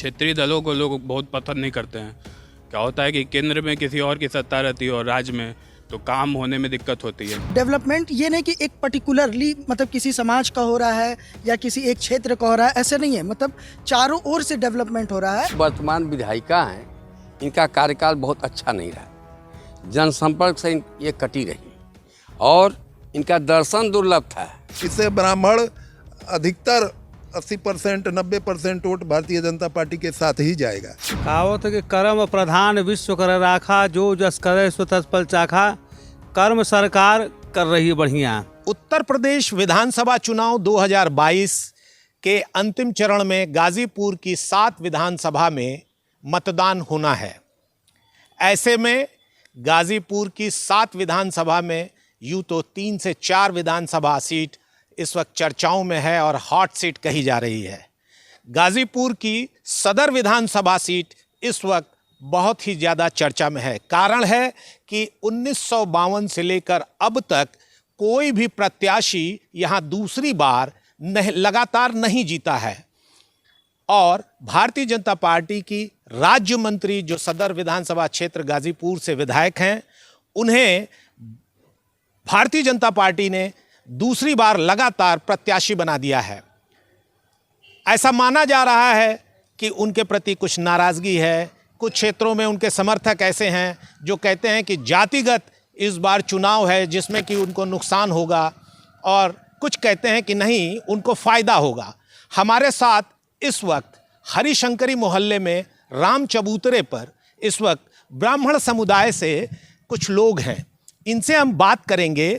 क्षेत्रीय दलों को लोग बहुत पसंद नहीं करते हैं। क्या होता है कि केंद्र में किसी और की सत्ता रहती है और राज्य में तो काम होने में दिक्कत होती है। डेवलपमेंट ये नहीं कि एक पर्टिकुलरली मतलब किसी समाज का हो रहा है या किसी एक क्षेत्र का हो रहा है, ऐसे नहीं है। मतलब चारों ओर से डेवलपमेंट हो रहा है। वर्तमान विधायिका हैं, इनका कार्यकाल बहुत अच्छा नहीं रहा, जनसंपर्क से ये कटी रही और इनका दर्शन दुर्लभ था। इससे ब्राह्मण अधिकतर 80% 90% वोट भारतीय जनता पार्टी के साथ ही जाएगा। कहावत है कि कर्म प्रधान विश्व कर राखा, जो जस करे सो तस फल चाखा। कर्म सरकार कर रही है बढ़िया। उत्तर प्रदेश विधानसभा चुनाव 2022 के अंतिम चरण में गाजीपुर की 7 विधानसभा में मतदान होना है। ऐसे में गाजीपुर की 7 विधानसभा में यूँ तो 3 से 4 विधानसभा सीट इस वक्त चर्चाओं में है और हॉट सीट कही जा रही है। गाजीपुर की सदर विधानसभा सीट इस वक्त बहुत ही ज़्यादा चर्चा में है। कारण है कि 1952 से लेकर अब तक कोई भी प्रत्याशी यहाँ दूसरी बार लगातार नहीं जीता है और भारतीय जनता पार्टी की राज्य मंत्री जो सदर विधानसभा क्षेत्र गाजीपुर से विधायक हैं, उन्हें भारतीय जनता पार्टी ने दूसरी बार लगातार प्रत्याशी बना दिया है। ऐसा माना जा रहा है कि उनके प्रति कुछ नाराज़गी है। कुछ क्षेत्रों में उनके समर्थक ऐसे हैं जो कहते हैं कि जातिगत इस बार चुनाव है जिसमें कि उनको नुकसान होगा और कुछ कहते हैं कि नहीं, उनको फ़ायदा होगा। हमारे साथ इस वक्त हरिशंकरी मोहल्ले में राम चबूतरे पर इस वक्त ब्राह्मण समुदाय से कुछ लोग हैं। इनसे हम बात करेंगे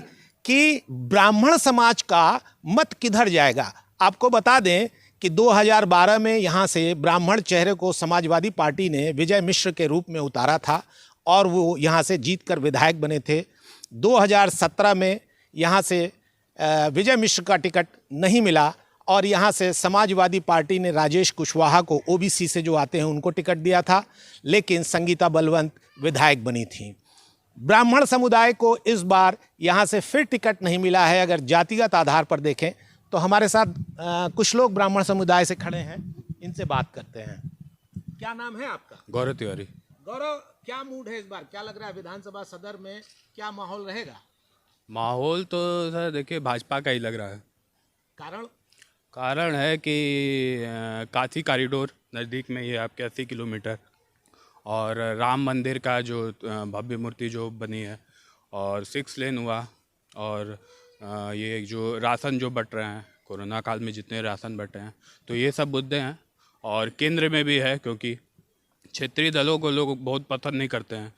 कि ब्राह्मण समाज का मत किधर जाएगा। आपको बता दें कि 2012 में यहाँ से ब्राह्मण चेहरे को समाजवादी पार्टी ने विजय मिश्र के रूप में उतारा था और वो यहाँ से जीतकर विधायक बने थे। 2017 में यहाँ से विजय मिश्र का टिकट नहीं मिला और यहाँ से समाजवादी पार्टी ने राजेश कुशवाहा को ओबीसी से जो आते हैं उनको टिकट दिया था, लेकिन संगीता बलवंत विधायक बनी थी। ब्राह्मण समुदाय को इस बार यहाँ से फिर टिकट नहीं मिला है। अगर जातिगत आधार पर देखें तो हमारे साथ कुछ लोग ब्राह्मण समुदाय से खड़े हैं, इनसे बात करते हैं। क्या नाम है आपका? गौरव तिवारी। गौरव, क्या मूड है इस बार? क्या लग रहा है विधानसभा सदर में क्या माहौल रहेगा? माहौल तो सर देखिए भाजपा का ही लग रहा है। कारण है कि काशी कॉरिडोर नज़दीक में ही है, आपके 80 किलोमीटर, और राम मंदिर का जो भव्य मूर्ति जो बनी है, और 6 लेन हुआ, और ये जो राशन जो बट रहे हैं कोरोना काल में जितने राशन बटे हैं, तो ये सब मुद्दे हैं। और केंद्र में भी है क्योंकि क्षेत्रीय दलों को लोग बहुत पसंद नहीं करते हैं।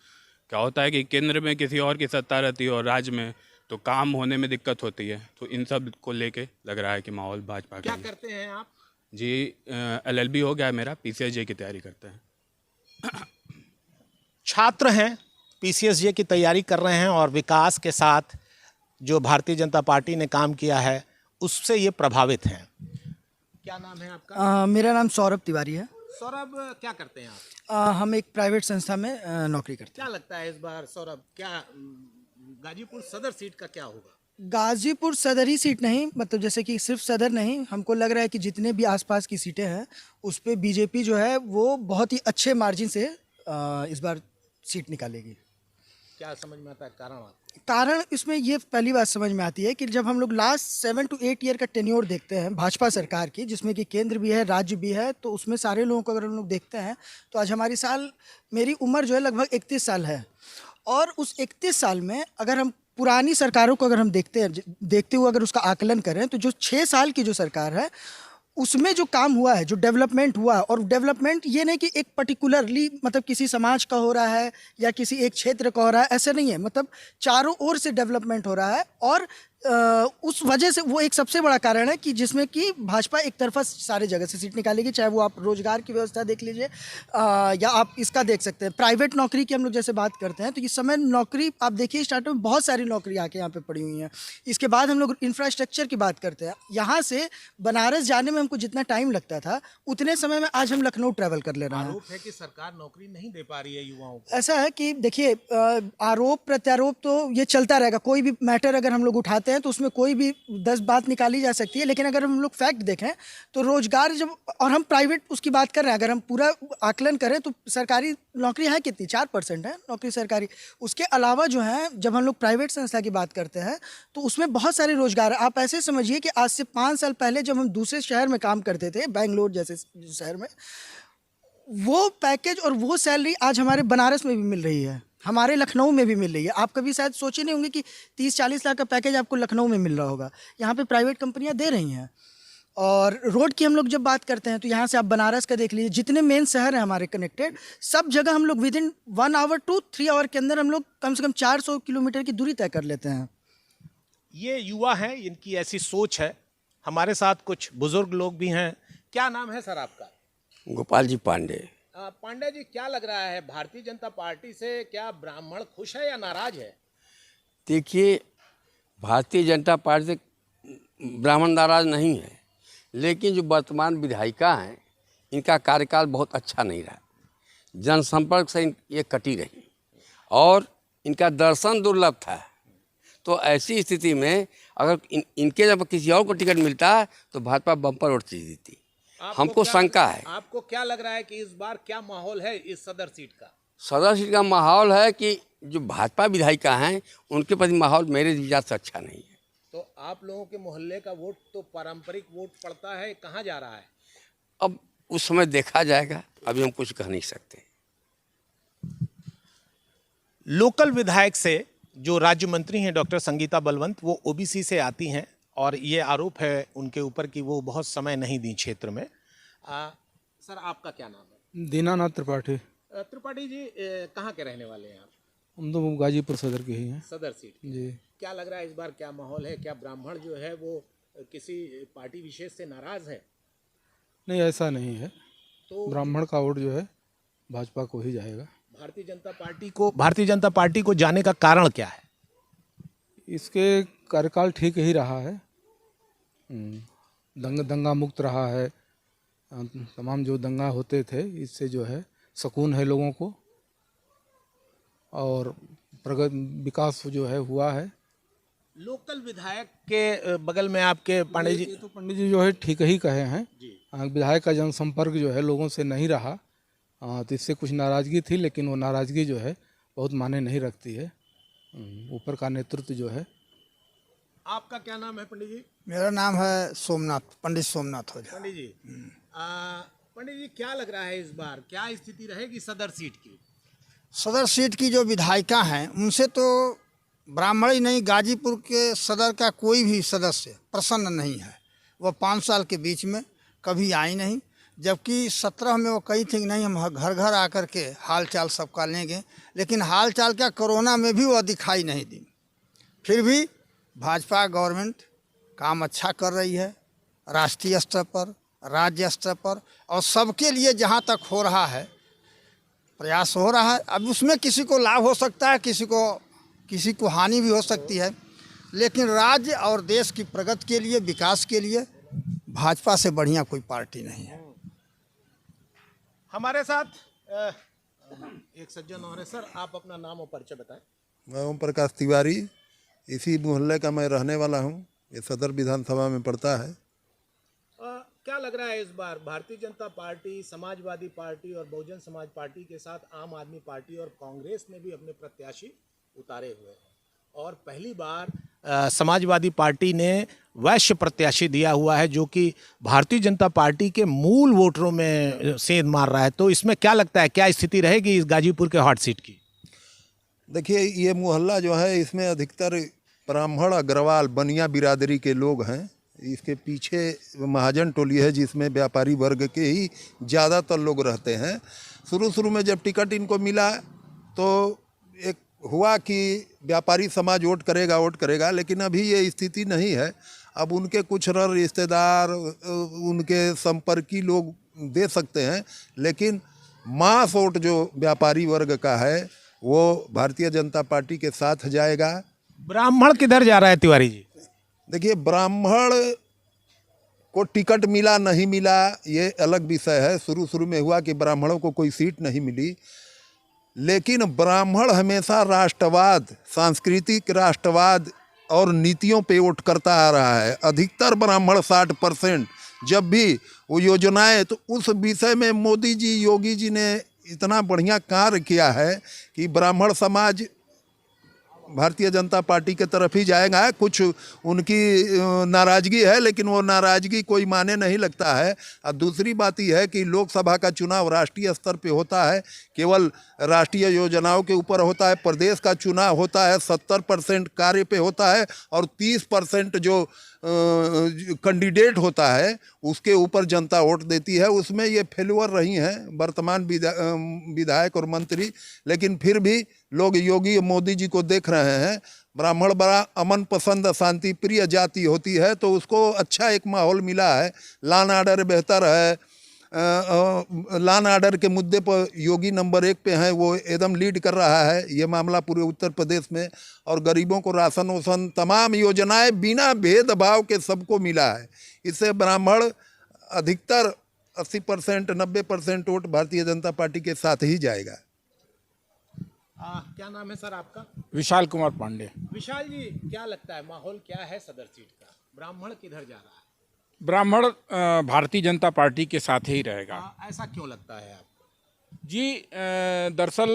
क्या होता है कि केंद्र में किसी और की सत्ता रहती है और राज्य में तो काम होने में दिक्कत होती है। तो इन सब को लेके लग रहा है कि माहौल भाजपा का। क्या करते हैं आप? जी LLB हो गया है मेरा, PCSJ की तैयारी करते हैं। छात्र हैं, PCSJ की तैयारी कर रहे हैं और विकास के साथ जो भारतीय जनता पार्टी ने काम किया है उससे ये प्रभावित हैं। क्या नाम है आपका? मेरा नाम सौरभ तिवारी है। सौरभ, क्या करते हैं आप? हम एक प्राइवेट संस्था में नौकरी करते हैं। क्या लगता है इस बार सौरभ, क्या गाजीपुर सदर सीट का क्या होगा? गाजीपुर सदर ही सीट नहीं, मतलब जैसे कि सिर्फ सदर नहीं, हमको लग रहा है कि जितने भी आसपास की सीटें हैं उस पर बीजेपी जो है वो बहुत ही अच्छे मार्जिन से इस बार सीट निकालेगी। क्या समझ में आता है कारण? कारण इसमें ये पहली बात समझ में आती है कि जब हम लोग लास्ट 7 to 8 ईयर का टेन्योर देखते हैं भाजपा सरकार की, जिसमें कि केंद्र भी है राज्य भी है, तो उसमें सारे लोगों को अगर हम लोग देखते हैं तो आज मेरी उम्र जो है लगभग 31 साल है। और उस 31 साल में अगर हम पुरानी सरकारों को अगर हम देखते हुए अगर उसका आकलन करें तो जो 6 साल की जो सरकार है उसमें जो काम हुआ है, जो डेवलपमेंट हुआ, और डेवलपमेंट ये नहीं कि एक पर्टिकुलरली मतलब किसी समाज का हो रहा है या किसी एक क्षेत्र का हो रहा है, ऐसे नहीं है। मतलब चारों ओर से डेवलपमेंट हो रहा है और उस वजह से वो एक सबसे बड़ा कारण है कि जिसमें कि भाजपा एक तरफा सारे जगह से सीट निकालेगी। चाहे वो आप रोजगार की व्यवस्था देख लीजिए या आप इसका देख सकते हैं प्राइवेट नौकरी की हम लोग जैसे बात करते हैं तो इस समय नौकरी आप देखिए स्टार्ट में बहुत सारी नौकरी आके यहाँ पे पड़ी हुई हैं। इसके बाद हम लोग इंफ्रास्ट्रक्चर की बात करते हैं। यहाँ से बनारस जाने में हमको जितना टाइम लगता था उतने समय में आज हम लखनऊ ट्रैवल कर ले रहे हैं। आरोप है कि सरकार नौकरी नहीं दे पा रही है युवाओं को। ऐसा है कि देखिए आरोप प्रत्यारोप तो ये चलता रहेगा। कोई भी मैटर अगर हम लोग उठाते हैं तो उसमें कोई भी 10 बात निकाली जा सकती है, लेकिन अगर हम लोग फैक्ट देखें तो रोजगार जब, और हम प्राइवेट उसकी बात कर रहे हैं, अगर हम पूरा आकलन करें तो सरकारी नौकरी है कितनी, 4% है नौकरी सरकारी। उसके अलावा जो है जब हम लोग प्राइवेट संस्था की बात करते हैं तो उसमें बहुत सारे रोजगार। आप ऐसे समझिए कि आज से 5 साल पहले जब हम दूसरे शहर में काम करते थे, बेंगलोर जैसे शहर में, वो पैकेज और वो सैलरी आज हमारे बनारस में भी मिल रही है, हमारे लखनऊ में भी मिल रही है। आप कभी शायद सोचे नहीं होंगे कि 30-40 लाख का पैकेज आपको लखनऊ में मिल रहा होगा, यहाँ पे प्राइवेट कंपनियाँ दे रही हैं। और रोड की हम लोग जब बात करते हैं तो यहाँ से आप बनारस का देख लीजिए, जितने मेन शहर हैं हमारे कनेक्टेड, सब जगह हम लोग within 1 hour to 3 hour के अंदर हम लोग कम से कम 400 किलोमीटर की दूरी तय कर लेते हैं। ये युवा हैं, इनकी ऐसी सोच है। हमारे साथ कुछ बुजुर्ग लोग भी हैं। क्या नाम है सर आपका? गोपाल जी पांडे। पांडे जी, क्या लग रहा है भारतीय जनता पार्टी से क्या ब्राह्मण खुश है या नाराज है? देखिए, भारतीय जनता पार्टी से ब्राह्मण नाराज नहीं है, लेकिन जो वर्तमान विधायिका हैं इनका कार्यकाल बहुत अच्छा नहीं रहा। जनसंपर्क से ये कटी रही और इनका दर्शन दुर्लभ था। तो ऐसी स्थिति में अगर इनके जब किसी और को टिकट मिलता तो भाजपा बम्पर वोट चीज देती। हमको शंका है। आपको क्या लग रहा है कि इस बार क्या माहौल है इस सदर सीट का? सदर सीट का माहौल है कि जो भाजपा विधायिका हैं उनके प्रति माहौल मेरे विचार से अच्छा नहीं है। तो आप लोगों के मोहल्ले का वोट तो पारंपरिक वोट पड़ता है, कहाँ जा रहा है? अब उस समय देखा जाएगा, अभी हम कुछ कह नहीं सकते। लोकल विधायक से जो राज्य मंत्री हैं डॉक्टर संगीता बलवंत, वो ओबीसी से आती हैं और ये आरोप है उनके ऊपर कि वो बहुत समय नहीं दी क्षेत्र में। सर आपका क्या नाम है? दीनानाथ त्रिपाठी। त्रिपाठी जी, कहाँ के रहने वाले हैं आप? हम तो गाजीपुर सदर के ही हैं। सदर सीट जी। क्या लग रहा है इस बार क्या माहौल है? क्या ब्राह्मण जो है वो किसी पार्टी विशेष से नाराज है? नहीं, ऐसा नहीं है। तो ब्राह्मण का वोट जो है भाजपा को ही जाएगा। भारतीय जनता पार्टी को जाने का कारण क्या है? इसके कार्यकाल ठीक ही रहा है, दंगा मुक्त रहा है। तमाम जो दंगा होते थे इससे जो है सुकून है लोगों को और विकास जो है हुआ है। लोकल विधायक के बगल में आपके पांडे जी, तो पंडित जी जो है ठीक ही कहे हैं। विधायक का जनसंपर्क जो है लोगों से नहीं रहा, तो इससे कुछ नाराज़गी थी, लेकिन वो नाराज़गी जो है बहुत माने नहीं रखती है। ऊपर का नेतृत्व जो है। आपका क्या नाम है पंडित जी? मेरा नाम है सोमनाथ, पंडित सोमनाथ ओझा। पंडित जी, पंडित जी क्या लग रहा है इस बार क्या स्थिति रहेगी सदर सीट की? सदर सीट की जो विधायिका हैं उनसे तो ब्राह्मण ही नहीं, गाजीपुर के सदर का कोई भी सदस्य प्रसन्न नहीं है। वो 5 साल के बीच में कभी आई नहीं, जबकि 17 में वो कही थी कि नहीं हम घर घर आकर के हाल चाल सबका लेंगे, लेकिन हाल चाल क्या कोरोना में भी वो दिखाई नहीं दी। फिर भी भाजपा गवर्नमेंट काम अच्छा कर रही है, राष्ट्रीय स्तर पर, राज्य स्तर पर, और सबके लिए जहाँ तक हो रहा है प्रयास हो रहा है। अब उसमें किसी को लाभ हो सकता है, किसी को हानि भी हो सकती है, लेकिन राज्य और देश की प्रगति के लिए, विकास के लिए भाजपा से बढ़िया कोई पार्टी नहीं है। हमारे साथ एक सज्जन और है। सर आप अपना नाम और परिचय बताएं। मैं ओम प्रकाश तिवारी, इसी मोहल्ले का मैं रहने वाला हूँ। ये सदर विधानसभा में पड़ता है। क्या लग रहा है इस बार भारतीय जनता पार्टी, समाजवादी पार्टी और बहुजन समाज पार्टी के साथ आम आदमी पार्टी और कांग्रेस ने भी अपने प्रत्याशी उतारे हुए हैं, और पहली बार समाजवादी पार्टी ने वैश्य प्रत्याशी दिया हुआ है जो कि भारतीय जनता पार्टी के मूल वोटरों में सेंध मार रहा है। तो इसमें क्या लगता है क्या स्थिति रहेगी इस गाजीपुर के हॉट सीट की? देखिए, ये मोहल्ला जो है इसमें अधिकतर ब्राह्मण, अग्रवाल, बनिया बिरादरी के लोग हैं। इसके पीछे महाजन टोली है जिसमें व्यापारी वर्ग के ही ज़्यादातर लोग रहते हैं। शुरू में जब टिकट इनको मिला तो एक हुआ कि व्यापारी समाज वोट करेगा, लेकिन अभी ये स्थिति नहीं है। अब उनके कुछ रिश्तेदार, उनके संपर्की लोग दे सकते हैं, लेकिन मास वोट जो व्यापारी वर्ग का है वो भारतीय जनता पार्टी के साथ जाएगा। ब्राह्मण किधर जा रहा है तिवारी जी? देखिए, ब्राह्मण को टिकट मिला नहीं मिला ये अलग विषय है। शुरू में हुआ कि ब्राह्मणों को कोई सीट नहीं मिली, लेकिन ब्राह्मण हमेशा राष्ट्रवाद, सांस्कृतिक राष्ट्रवाद और नीतियों पे वोट करता आ रहा है। अधिकतर ब्राह्मण 60% जब भी वो योजनाएं, तो उस विषय में मोदी जी, योगी जी ने इतना बढ़िया कार्य किया है कि ब्राह्मण समाज भारतीय जनता पार्टी के तरफ ही जाएगा। कुछ उनकी नाराज़गी है, लेकिन वो नाराज़गी कोई माने नहीं लगता है। और दूसरी बात यह है कि लोकसभा का चुनाव राष्ट्रीय स्तर पे होता है, केवल राष्ट्रीय योजनाओं के ऊपर होता है। प्रदेश का चुनाव होता है 70% कार्य पे होता है, और 30% जो कैंडिडेट होता है उसके ऊपर जनता वोट देती है। उसमें ये फेल्यूर रही हैं वर्तमान विधायक और मंत्री, लेकिन फिर भी लोग योगी मोदी जी को देख रहे हैं। ब्राह्मण बड़ा अमन पसंद, शांति प्रिय जाति होती है, तो उसको अच्छा एक माहौल मिला है। लॉ एंड ऑर्डर बेहतर है। लॉ एंड ऑर्डर के मुद्दे पर योगी नंबर 1 पे हैं, वो एकदम लीड कर रहा है ये मामला पूरे उत्तर प्रदेश में। और गरीबों को राशन वोशन तमाम योजनाएं बिना भेदभाव के सबको मिला है। इससे ब्राह्मण अधिकतर 80% 90% वोट भारतीय जनता पार्टी के साथ ही जाएगा। क्या नाम है सर आपका? विशाल कुमार पांडे। विशाल जी, क्या लगता है माहौल क्या है सदर सीट का? ब्राह्मण किधर जा रहा है? ब्राह्मण भारतीय जनता पार्टी के साथ ही रहेगा। ऐसा क्यों लगता है आपको? जी, दरअसल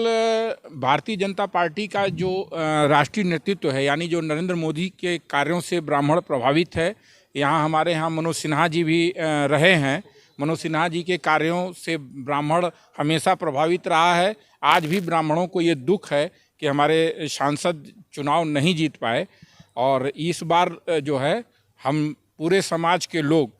भारतीय जनता पार्टी का जो राष्ट्रीय नेतृत्व है, यानी जो नरेंद्र मोदी के कार्यों से ब्राह्मण प्रभावित है। हमारे यहाँ मनोज सिन्हा जी भी रहे हैं। मनोज सिन्हा जी के कार्यों से ब्राह्मण हमेशा प्रभावित रहा है। आज भी ब्राह्मणों को ये दुख है कि हमारे सांसद चुनाव नहीं जीत पाए, और इस बार जो है हम पूरे समाज के लोग,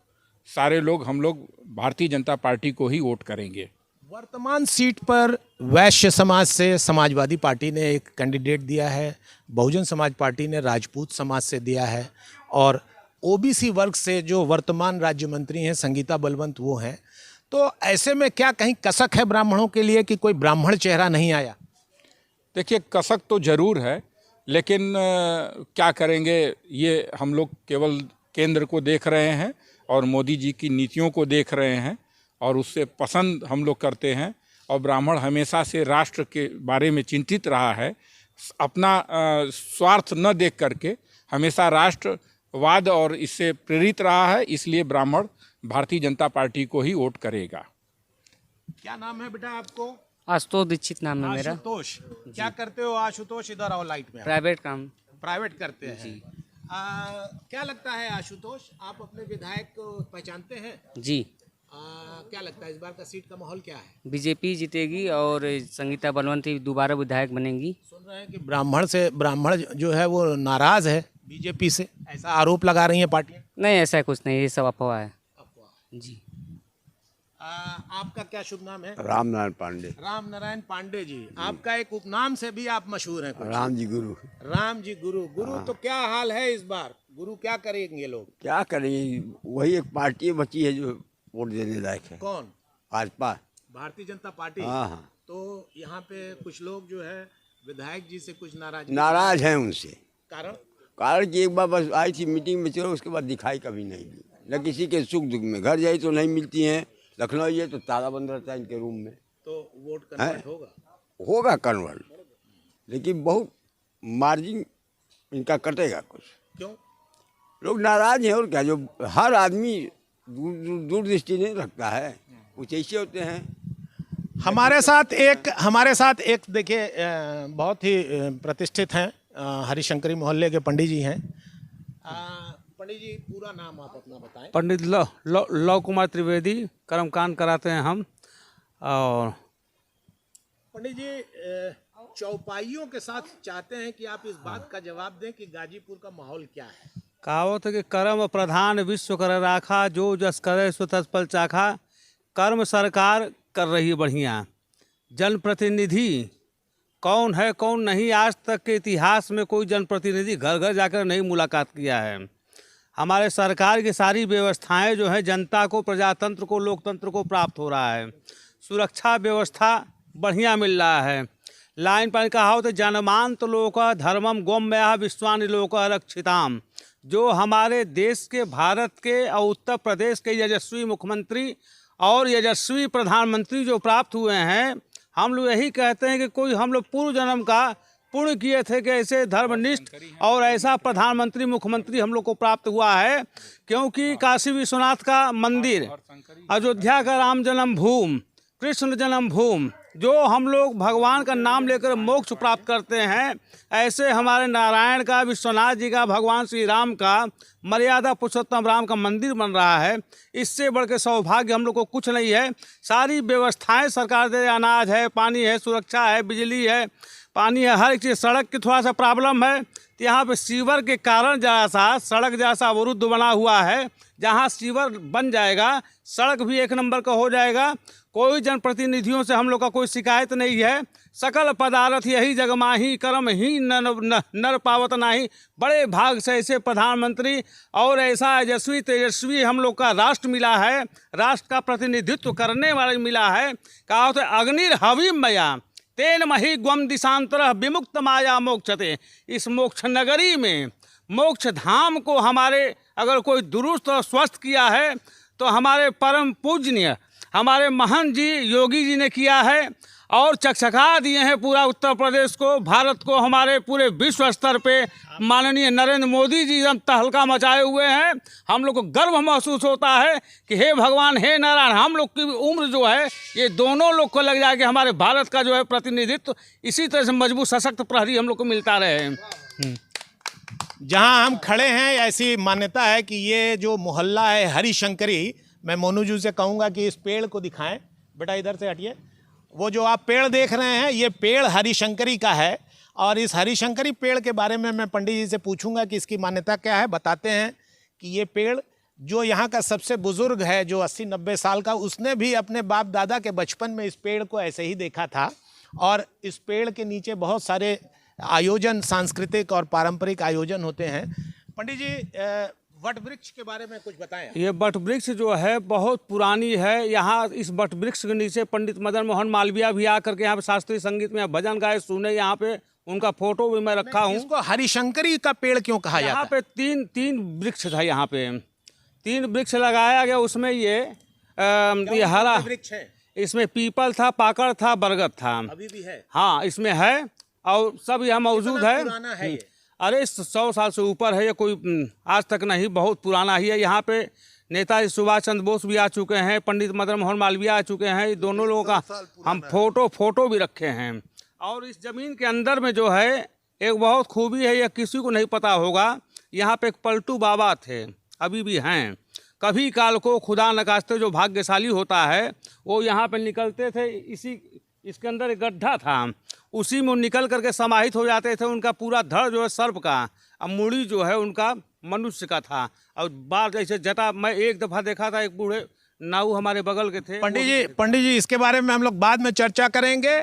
सारे लोग, हम लोग भारतीय जनता पार्टी को ही वोट करेंगे। वर्तमान सीट पर वैश्य समाज से समाजवादी पार्टी ने एक कैंडिडेट दिया है, बहुजन समाज पार्टी ने राजपूत समाज से दिया है, और ओबीसी वर्ग से जो वर्तमान राज्य मंत्री हैं संगीता बलवंत वो हैं। तो ऐसे में क्या कहीं कसक है ब्राह्मणों के लिए कि कोई ब्राह्मण चेहरा नहीं आया? देखिए, कसक तो ज़रूर है, लेकिन क्या करेंगे, ये हम लोग केवल केंद्र को देख रहे हैं और मोदी जी की नीतियों को देख रहे हैं, और उससे पसंद हम लोग करते हैं। और ब्राह्मण हमेशा से राष्ट्र के बारे में चिंतित रहा है, अपना स्वार्थ न देख करके हमेशा राष्ट्रवाद और इससे प्रेरित रहा है। इसलिए ब्राह्मण भारतीय जनता पार्टी को ही वोट करेगा। क्या नाम है बेटा आपको? आशुतोष दीक्षित नाम है मेरा। आशुतोष, क्या करते हो आशुतोष? इधर आओ लाइट में। प्राइवेट काम। प्राइवेट करते हैं। क्या लगता है आशुतोष, आप अपने विधायक को पहचानते हैं? जी। क्या लगता है इस बार का सीट का माहौल क्या है? बीजेपी जीतेगी और संगीता बलवंत दोबारा विधायक बनेंगी। सुन रहे हैं कि ब्राह्मण जो है वो नाराज है बीजेपी से, ऐसा आरोप लगा रही है पार्टियां। नहीं, ऐसा कुछ नहीं, ये सब अफवाह है। जी। आपका क्या शुभ नाम है? राम नारायण पांडे। राम नारायण पांडे जी, आपका एक उपनाम से भी आप मशहूर हैं कुछ। राम जी गुरु। राम जी गुरु। गुरु तो क्या हाल है इस बार? गुरु क्या करेंगे लोग? क्या करेंगे, वही एक पार्टी बची है जो वोट देने लायक है। कौन? भाजपा, भारतीय जनता पार्टी। हाँ। तो यहाँ पे कुछ लोग जो है विधायक जी से कुछ नाराज हैं उनसे। कारण कि एक बार बस आई थी मीटिंग में, चलो उसके बाद दिखाई कभी नहीं दी। न किसी के सुख दुख में, घर जाई तो नहीं मिलती हैं, लखनऊ ये तो ताला बंद रहता है इनके रूम में। तो वोट कन्वर्ट होगा कन्वर्ट, लेकिन बहुत मार्जिन इनका कटेगा कुछ। क्यों? लोग नाराज हैं, और क्या, जो हर आदमी दूरदृष्टि नहीं रखता है, कुछ ऐसे होते हैं। हमारे साथ एक देखिए बहुत ही प्रतिष्ठित हैं, हरिशंकरी मोहल्ले के पंडित जी हैं। पंडित जी, पूरा नाम आप अपना बताएं। पंडित लव कुमार त्रिवेदी, कर्मकांड कराते हैं हम। और पंडित जी, चौपाइयों के साथ चाहते हैं कि आप इस बात का जवाब दें कि गाजीपुर का माहौल क्या है। कहावत है कि कर्म प्रधान विश्व कर राखा, जो जस करे सो तस फल चाखा। कर्म सरकार कर रही है बढ़िया। जनप्रतिनिधि कौन है कौन नहीं, आज तक के इतिहास में कोई जनप्रतिनिधि घर घर जाकर नहीं मुलाकात किया है। हमारे सरकार की सारी व्यवस्थाएं जो है जनता को, प्रजातंत्र को, लोकतंत्र को प्राप्त हो रहा है। सुरक्षा व्यवस्था बढ़िया मिल रहा है। लाइन पर कहावत है, जनमान तो लोक धर्मम गोम्या विश्वानि लोक रक्षिताम। जो हमारे देश के, भारत के और उत्तर प्रदेश के यशस्वी मुख्यमंत्री और यशस्वी प्रधानमंत्री जो प्राप्त हुए हैं, हम लोग यही कहते हैं कि कोई हम लोग पूर्व जन्म का पुण्य किए थे कि ऐसे धर्मनिष्ठ और ऐसा प्रधानमंत्री मुख्यमंत्री हम लोग को प्राप्त हुआ है। क्योंकि काशी विश्वनाथ का मंदिर, अयोध्या का राम जन्मभूमि, कृष्ण जन्मभूमि, जो हम लोग भगवान का नाम लेकर मोक्ष प्राप्त करते हैं, ऐसे हमारे नारायण का, विश्वनाथ जी का, भगवान श्री राम का, मर्यादा पुरुषोत्तम राम का मंदिर बन रहा है। इससे बढ़ के सौभाग्य हम लोग को कुछ नहीं है। सारी व्यवस्थाएं सरकार दे, अनाज है, पानी है, सुरक्षा है, बिजली है, पानी है, हर एक चीज़। सड़क की थोड़ा सा प्रॉब्लम है, तो यहाँ पे सीवर के कारण जरा सा सड़क जैसा अवरुद्ध बना हुआ है। जहाँ सीवर बन जाएगा, सड़क भी एक नंबर का हो जाएगा। कोई जनप्रतिनिधियों से हम लोग का कोई शिकायत नहीं है। सकल पदार्थ यही जग माही, कर्म ही नर पावत नाही। बड़े भाग से ऐसे प्रधानमंत्री और ऐसा यशस्वी तेजस्वी हम लोग का राष्ट्र मिला है, राष्ट्र का प्रतिनिधित्व करने वाले मिला है। कहा होता है अग्निर हविम मया तेन मही ग्वम दिशांतर विमुक्त माया मोक्षते। इस मोक्ष नगरी में, मोक्ष धाम को हमारे अगर कोई दुरुस्त और स्वस्थ किया है तो हमारे परम पूजनीय हमारे महंत जी योगी जी ने किया है और चकचका दिए हैं पूरा उत्तर प्रदेश को, भारत को, हमारे पूरे विश्व स्तर पे माननीय नरेंद्र मोदी जी एकदम तहलका मचाए हुए हैं। हम लोग को गर्व महसूस होता है कि हे भगवान, हे नारायण, हम लोग की उम्र जो है ये दोनों लोग को लग जाए कि हमारे भारत का जो है प्रतिनिधित्व इसी तरह से मजबूत सशक्त प्रहरी हम लोग को मिलता रहे। जहां हम खड़े हैं ऐसी मान्यता है कि ये जो मोहल्ला है हरिशंकरी, मैं मोनू जी से कहूँगा कि इस पेड़ को दिखाएं। बेटा इधर से हटिए। वो जो आप पेड़ देख रहे हैं ये पेड़ हरिशंकरी का है और इस हरिशंकरी पेड़ के बारे में मैं पंडित जी से पूछूंगा कि इसकी मान्यता क्या है। बताते हैं कि ये पेड़ जो यहाँ का सबसे बुजुर्ग है, जो 80-90 साल का, उसने भी अपने बाप दादा के बचपन में इस पेड़ को ऐसे ही देखा था और इस पेड़ के नीचे बहुत सारे आयोजन, सांस्कृतिक और पारंपरिक आयोजन होते हैं। पंडित जी, वट वृक्ष के बारे में कुछ बताएं। ये वट वृक्ष जो है बहुत पुरानी है। यहाँ इस वट वृक्ष के नीचे पंडित मदन मोहन मालवीय भी आकर के यहाँ पे शास्त्रीय संगीत में भजन गाए, सुने। यहाँ पे उनका फोटो भी मैं रखा हूँ। इसको हरिशंकरी का पेड़ क्यों कहा जाता है? यहाँ पे तीन वृक्ष था। यहाँ पे 3 वृक्ष लगाया गया। उसमें ये हरा वृक्ष है, इसमें पीपल था, पाकड़ था, बरगद था। अभी भी है? हाँ, इसमें है और सब यहाँ मौजूद है। पुराना है ये? अरे 100 साल से ऊपर है ये, कोई आज तक नहीं, बहुत पुराना ही है। यहाँ पे नेताजी सुभाष चंद्र बोस भी आ चुके हैं, पंडित मदन मोहन मालवीय आ चुके हैं। दोनों लोगों का हम फोटो भी रखे हैं। और इस ज़मीन के अंदर में जो है एक बहुत खूबी है, यह किसी को नहीं पता होगा। यहाँ पे एक पलटू बाबा थे, अभी भी हैं। कभी काल को खुदा नकास्ते जो भाग्यशाली होता है वो यहाँ पे निकलते थे। इसके अंदर एक गड्ढा था, उसी में निकल करके समाहित हो जाते थे। उनका पूरा धड़ जो है सर्प का, अब मुड़ी जो है उनका मनुष्य का था और बाल जैसे जटा। मैं एक दफ़ा देखा था, एक बूढ़े नाऊ हमारे बगल के थे। पंडित जी इसके बारे में हम लोग बाद में चर्चा करेंगे।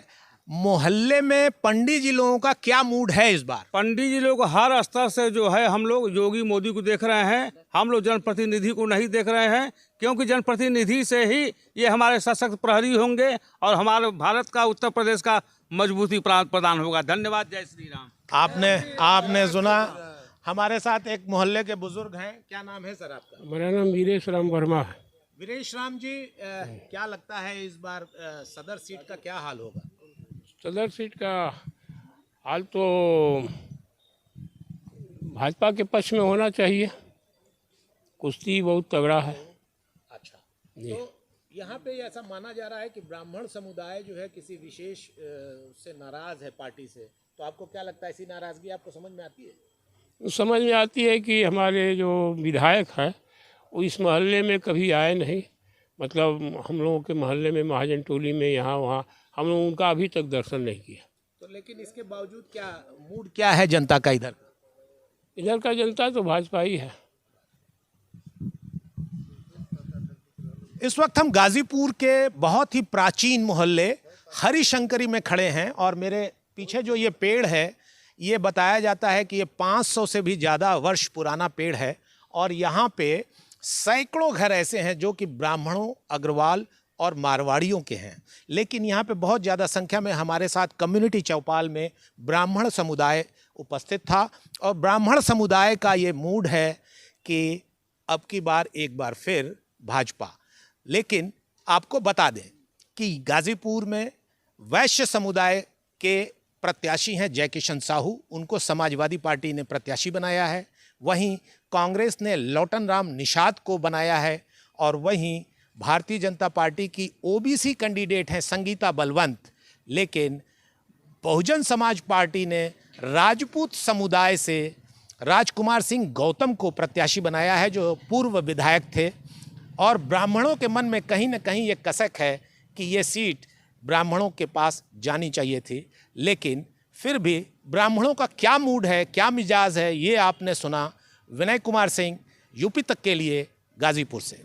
मोहल्ले में पंडित जी लोगों का क्या मूड है इस बार? पंडित जी लोग हर स्तर से जो है हम लोग योगी मोदी को देख रहे हैं। हम लोग जनप्रतिनिधि को नहीं देख रहे हैं, क्योंकि जनप्रतिनिधि से ही ये हमारे सशक्त प्रहरी होंगे और हमारे भारत का, उत्तर प्रदेश का मजबूती प्रदान होगा। धन्यवाद। जय श्री राम। आपने सुना, हमारे साथ एक मोहल्ले के बुजुर्ग हैं। क्या नाम है सर आपका? मेरा नाम वीरेश राम वर्मा है। वीरेश राम जी, क्या लगता है इस बार सदर सीट का क्या हाल होगा? सदर सीट का हाल तो भाजपा के पक्ष में होना चाहिए। कुश्ती बहुत तगड़ा है। अच्छा, तो यहाँ पे ऐसा माना जा रहा है कि ब्राह्मण समुदाय जो है किसी विशेष से नाराज है पार्टी से, तो आपको क्या लगता है, ऐसी नाराजगी आपको समझ में आती है? समझ में आती है कि हमारे जो विधायक हैं वो इस मोहल्ले में कभी आए नहीं। मतलब हम लोगों के मोहल्ले में, महाजन टोली में, यहाँ वहाँ हम लोग उनका अभी तक दर्शन नहीं किया। तो लेकिन इसके बावजूद क्या मूड क्या है जनता का इधर? इधर का जनता तो भाजपा ही है। इस वक्त हम गाजीपुर के बहुत ही प्राचीन मोहल्ले हरिशंकरी में खड़े हैं और मेरे पीछे जो ये पेड़ है, ये बताया जाता है कि ये 500 से भी ज़्यादा वर्ष पुराना पेड़ है और यहाँ पे सैकड़ों घर ऐसे हैं जो कि ब्राह्मणों, अग्रवाल और मारवाड़ियों के हैं। लेकिन यहाँ पे बहुत ज़्यादा संख्या में हमारे साथ कम्युनिटी चौपाल में ब्राह्मण समुदाय उपस्थित था और ब्राह्मण समुदाय का ये मूड है कि अब की बार एक बार फिर भाजपा। लेकिन आपको बता दें कि गाजीपुर में वैश्य समुदाय के प्रत्याशी हैं जय किशन साहू, उनको समाजवादी पार्टी ने प्रत्याशी बनाया है। वहीं कांग्रेस ने लौटन राम निषाद को बनाया है और वहीं भारतीय जनता पार्टी की ओबीसी कैंडिडेट हैं संगीता बलवंत, लेकिन बहुजन समाज पार्टी ने राजपूत समुदाय से राजकुमार सिंह गौतम को प्रत्याशी बनाया है जो पूर्व विधायक थे। और ब्राह्मणों के मन में कहीं ना कहीं ये कसक है कि ये सीट ब्राह्मणों के पास जानी चाहिए थी, लेकिन फिर भी ब्राह्मणों का क्या मूड है, क्या मिजाज है, ये आपने सुना। विनय कुमार सिंह, यूपी तक के लिए, गाजीपुर से।